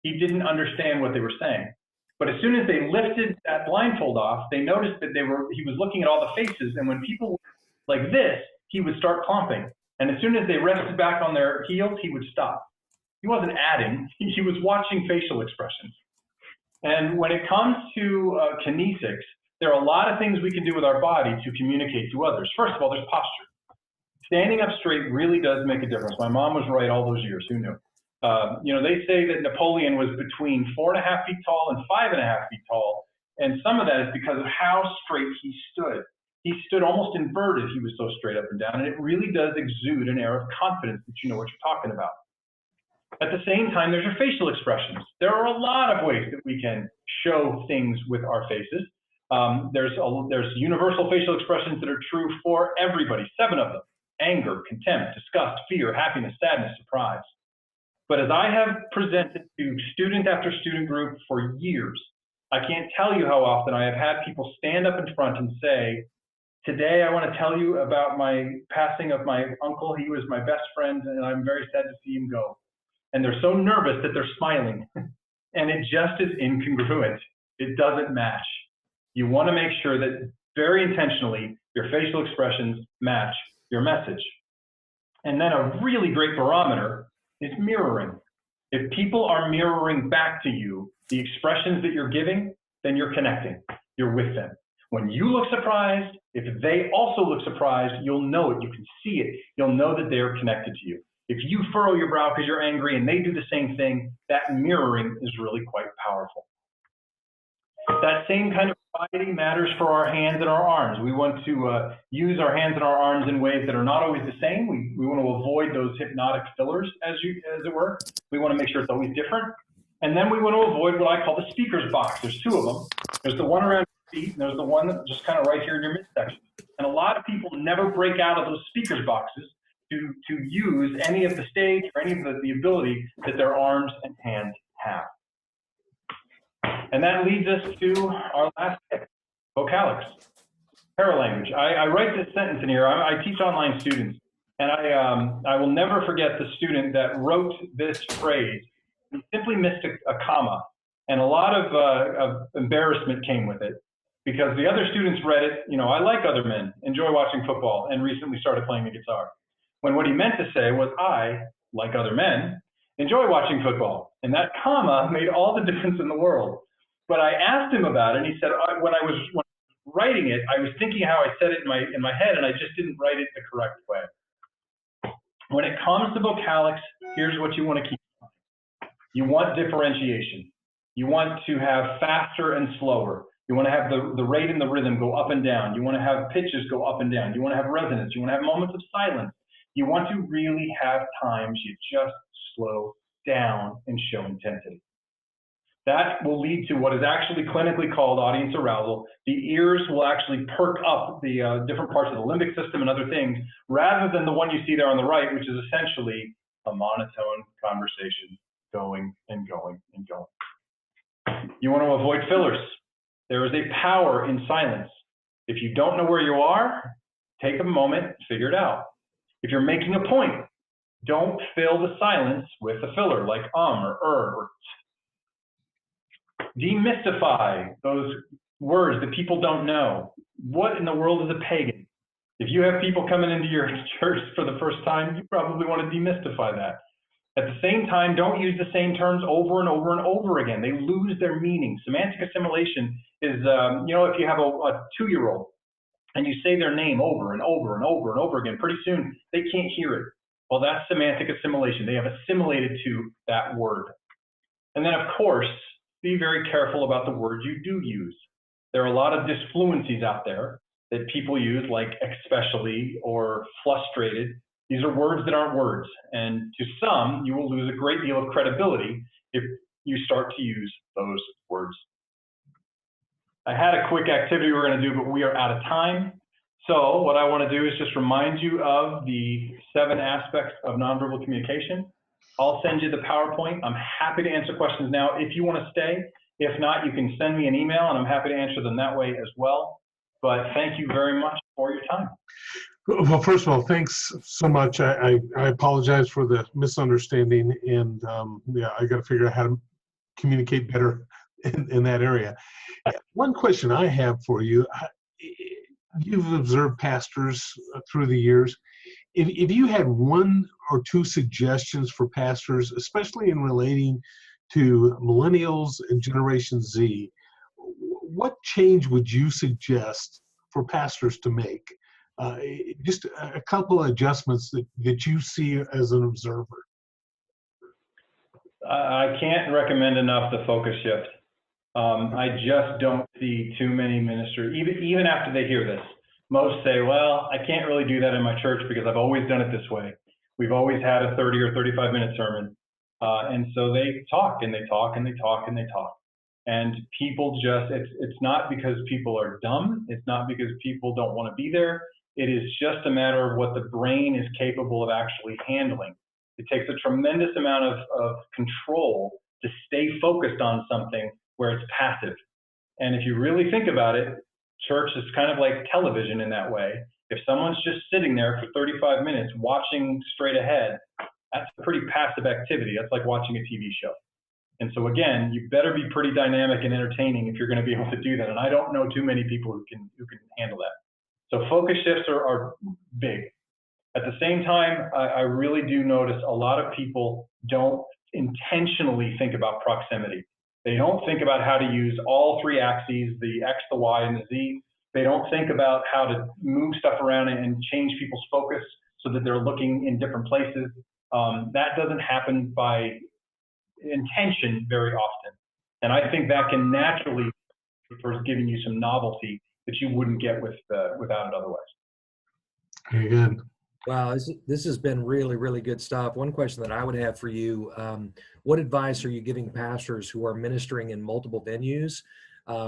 He didn't understand what they were saying. But as soon as they lifted that blindfold off, they noticed that he was looking at all the faces, and when people were like this, he would start clomping. And as soon as they rested back on their heels, he would stop. He wasn't adding, he was watching facial expressions. And when it comes to kinesics, there are a lot of things we can do with our body to communicate to others. First of all, there's posture. Standing up straight really does make a difference. My mom was right all those years, who knew? They say that Napoleon was between 4.5 feet tall and 5.5 feet tall. And some of that is because of how straight he stood. He stood almost inverted. He was so straight up and down. And it really does exude an air of confidence that you know what you're talking about. At the same time, there's your facial expressions. There are a lot of ways that we can show things with our faces. There's universal facial expressions that are true for everybody, 7 of them: anger, contempt, disgust, fear, happiness, sadness, surprise. But as I have presented to student after student group for years, I can't tell you how often I have had people stand up in front and say, today I want to tell you about my passing of my uncle. He was my best friend and I'm very sad to see him go. And they're so nervous that they're smiling. And it just is incongruent. It doesn't match. You want to make sure that very intentionally your facial expressions match your message. And then a really great barometer is mirroring. If people are mirroring back to you the expressions that you're giving, then you're connecting. You're with them. When you look surprised, if they also look surprised, you'll know it. You can see it. You'll know that they're connected to you. If you furrow your brow because you're angry and they do the same thing, that mirroring is really quite powerful. That same kind of variety matters for our hands and our arms. We want to use our hands and our arms in ways that are not always the same. We want to avoid those hypnotic fillers, as it were. We want to make sure it's always different. And then we want to avoid what I call the speaker's box. There's 2 of them. There's the one around your feet, and there's the one that's just kind of right here in your midsection. And a lot of people never break out of those speaker's boxes to use any of the stage or any of the ability that their arms and hands have. And that leads us to our last tip, vocalics, paralanguage. I write this sentence in here. I teach online students, and I will never forget the student that wrote this phrase. He simply missed a comma, and a lot of embarrassment came with it because the other students read it, I like other men, enjoy watching football, and recently started playing the guitar. When what he meant to say was, I, like other men, enjoy watching football. And that comma made all the difference in the world. But I asked him about it, and he said, when I was writing it, I was thinking how I said it in my head, and I just didn't write it the correct way. When it comes to vocalics, here's what you want to keep in mind. You want differentiation. You want to have faster and slower. You want to have the rate and the rhythm go up and down. You want to have pitches go up and down. You want to have resonance. You want to have moments of silence. You want to really have times you just slow down and show intensity. That will lead to what is actually clinically called audience arousal. The ears will actually perk up the different parts of the limbic system and other things, rather than the one you see there on the right, which is essentially a monotone conversation going and going and going. You want to avoid fillers. There is a power in silence. If you don't know where you are, take a moment, figure it out. If you're making a point, don't fill the silence with a filler like or or demystify those words that people don't know. What in the world is a pagan? If you have people coming into your church for the first time, you probably want to demystify that. At the same time, don't use the same terms over and over and over again. They lose their meaning. Semantic assimilation is, if you have a 2-year-old and you say their name over and over and over and over again, pretty soon they can't hear it. Well, that's semantic assimilation. They have assimilated to that word. And then, of course, be very careful about the words you do use. There are a lot of disfluencies out there that people use, like especially or frustrated. These are words that aren't words. And to some, you will lose a great deal of credibility if you start to use those words. I had a quick activity we're going to do, but we are out of time. So what I want to do is just remind you of the 7 aspects of nonverbal communication. I'll send you the PowerPoint. I'm happy to answer questions now if you want to stay. If not, you can send me an email, and I'm happy to answer them that way as well. But thank you very much for your time. Well, first of all, thanks so much. I apologize for the misunderstanding, and I got to figure out how to communicate better in that area. One question I have for you, you've observed pastors through the years. If you had 1 or 2 suggestions for pastors, especially in relating to millennials and Generation Z, what change would you suggest for pastors to make? Just a couple of adjustments that you see as an observer. I can't recommend enough the focus shift. I just don't see too many ministers, even after they hear this. Most say, well, I can't really do that in my church because I've always done it this way. We've always had a 30 or 35-minute sermon. And so they talk and they talk and they talk and they talk. And people just, it's not because people are dumb. It's not because people don't want to be there. It is just a matter of what the brain is capable of actually handling. It takes a tremendous amount of control to stay focused on something where it's passive. And if you really think about it, church is kind of like television in that way. If someone's just sitting there for 35 minutes watching straight ahead, that's a pretty passive activity. That's like watching a TV show. And so again, you better be pretty dynamic and entertaining if you're going to be able to do that. And I don't know too many people who can handle that. So focus shifts are big. At the same time, I really do notice a lot of people don't intentionally think about proximity. They don't think about how to use all three axes, the X, the Y, and the Z. They don't think about how to move stuff around and change people's focus so that they're looking in different places. That doesn't happen by intention very often. And I think that can naturally for giving you some novelty that you wouldn't get without it otherwise. Very good. Wow, this has been really, really good stuff. One question that I would have for you, what advice are you giving pastors who are ministering in multiple venues?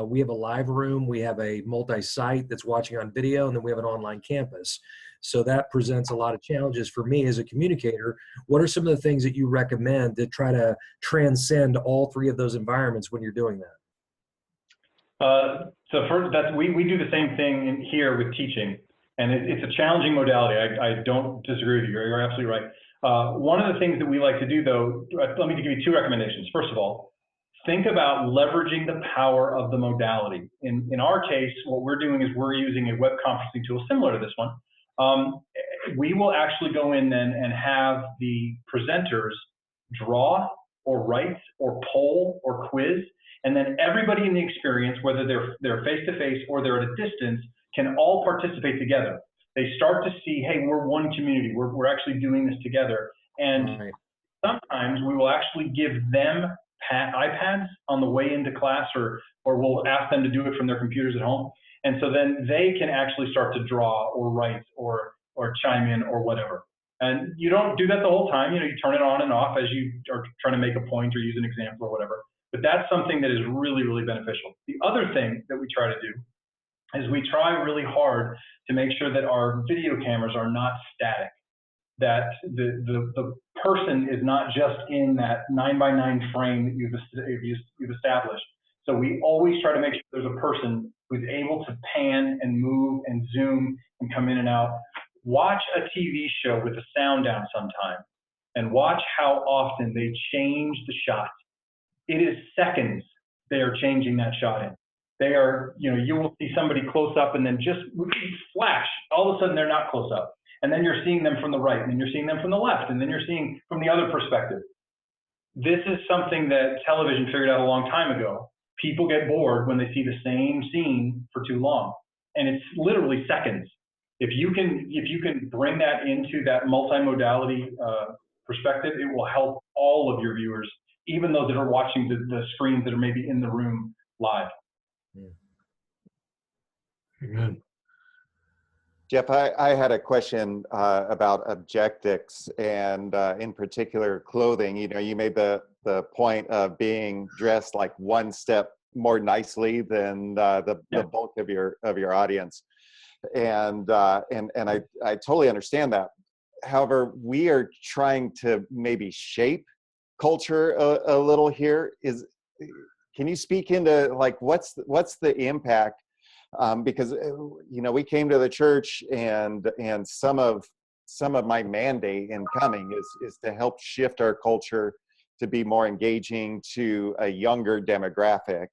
We have a live room, we have a multi-site that's watching on video, and then we have an online campus. So that presents a lot of challenges for me as a communicator. What are some of the things that you recommend to try to transcend all three of those environments when you're doing that? So first, we do the same thing in here with teaching. And it's a challenging modality. I don't disagree with you. You're absolutely right. One of the things that we like to do, though, let me give you two recommendations. First of all, think about leveraging the power of the modality. In our case, what we're doing is we're using a web conferencing tool similar to this one. We will actually go in then and have the presenters draw or write or poll or quiz, and then everybody in the experience, whether they're face-to-face or they're at a distance, can all participate together. They start to see, hey, we're one community. We're actually doing this together. And sometimes we will actually give them iPads on the way into class, or we'll ask them to do it from their computers at home. And so then they can actually start to draw or write or chime in or whatever. And you don't do that the whole time. You turn it on and off as you are trying to make a point or use an example or whatever. But that's something that is really, really beneficial. The other thing that we try to do is we try really hard to make sure that our video cameras are not static, that the person is not just in that 9x9 frame that you've established. So we always try to make sure there's a person who's able to pan and move and zoom and come in and out. Watch a TV show with the sound down sometime and watch how often they change the shot. It is seconds they are changing that shot in. They are, you will see somebody close up and then just flash. All of a sudden, they're not close up. And then you're seeing them from the right, and then you're seeing them from the left, and then you're seeing from the other perspective. This is something that television figured out a long time ago. People get bored when they see the same scene for too long. And it's literally seconds. If you can bring that into that multimodality perspective, it will help all of your viewers, even those that are watching the screens that are maybe in the room live. Good. Jeff, I had a question about objectics and in particular clothing. You made the point of being dressed like one step more nicely than the bulk of your audience, and I totally understand that. However, we are trying to maybe shape culture a little here. Can you speak into like what's the impact? Because we came to the church, and some of my mandate in coming is to help shift our culture to be more engaging to a younger demographic.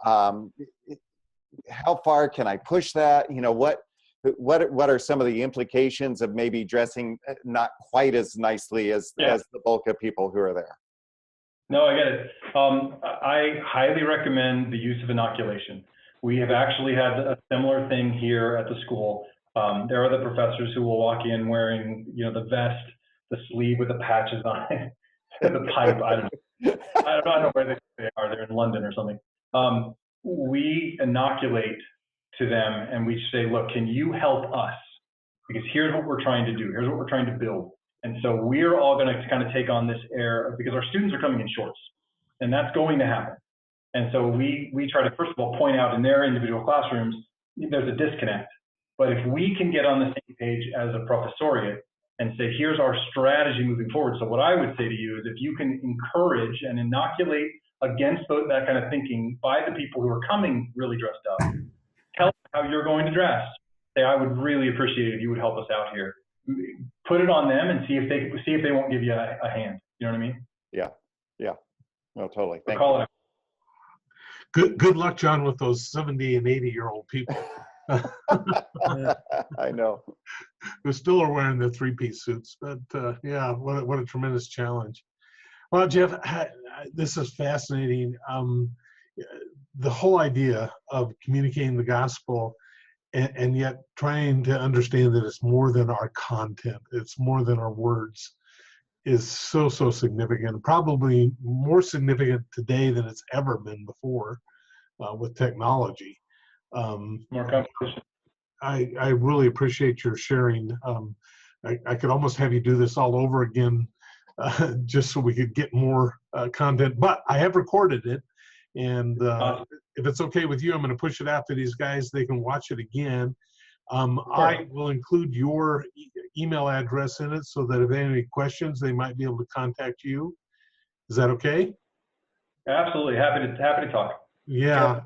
How far can I push that? What are some of the implications of maybe dressing not quite as nicely as the bulk of people who are there? No, I get it. I highly recommend the use of inoculation. We have actually had a similar thing here at the school. There are the professors who will walk in wearing, the vest, the sleeve with the patches on it, the pipe, I don't know. I don't know where they are. They're in London or something. We inoculate to them and we say, look, can you help us? Because here's what we're trying to do. Here's what we're trying to build. And so we're all going to kind of take on this air of, because our students are coming in shorts, and that's going to happen. And so we try to, first of all, point out in their individual classrooms, there's a disconnect. But if we can get on the same page as a professoriate and say, here's our strategy moving forward. So what I would say to you is if you can encourage and inoculate against that kind of thinking by the people who are coming really dressed up, tell them how you're going to dress. Say, I would really appreciate it if you would help us out here. Put it on them and see if they won't give you a hand. You know what I mean? Yeah. No, totally. Thank you. Good luck, John, with those 70 and 80-year-old people. I know. Who still are wearing their three-piece suits, but yeah, what a tremendous challenge. Well, Jeff, this is fascinating. The whole idea of communicating the gospel and yet trying to understand that it's more than our content, it's more than our words, is so significant, probably more significant today than it's ever been before with technology. More competition. I really appreciate your sharing. I could almost have you do this all over again just so we could get more content, but I have recorded it. And if it's okay with you, I'm going to push it out to these guys. They can watch it again. I will include your email address in it so that if they have any questions, they might be able to contact you. Is that okay? Absolutely. Happy to talk. Yeah.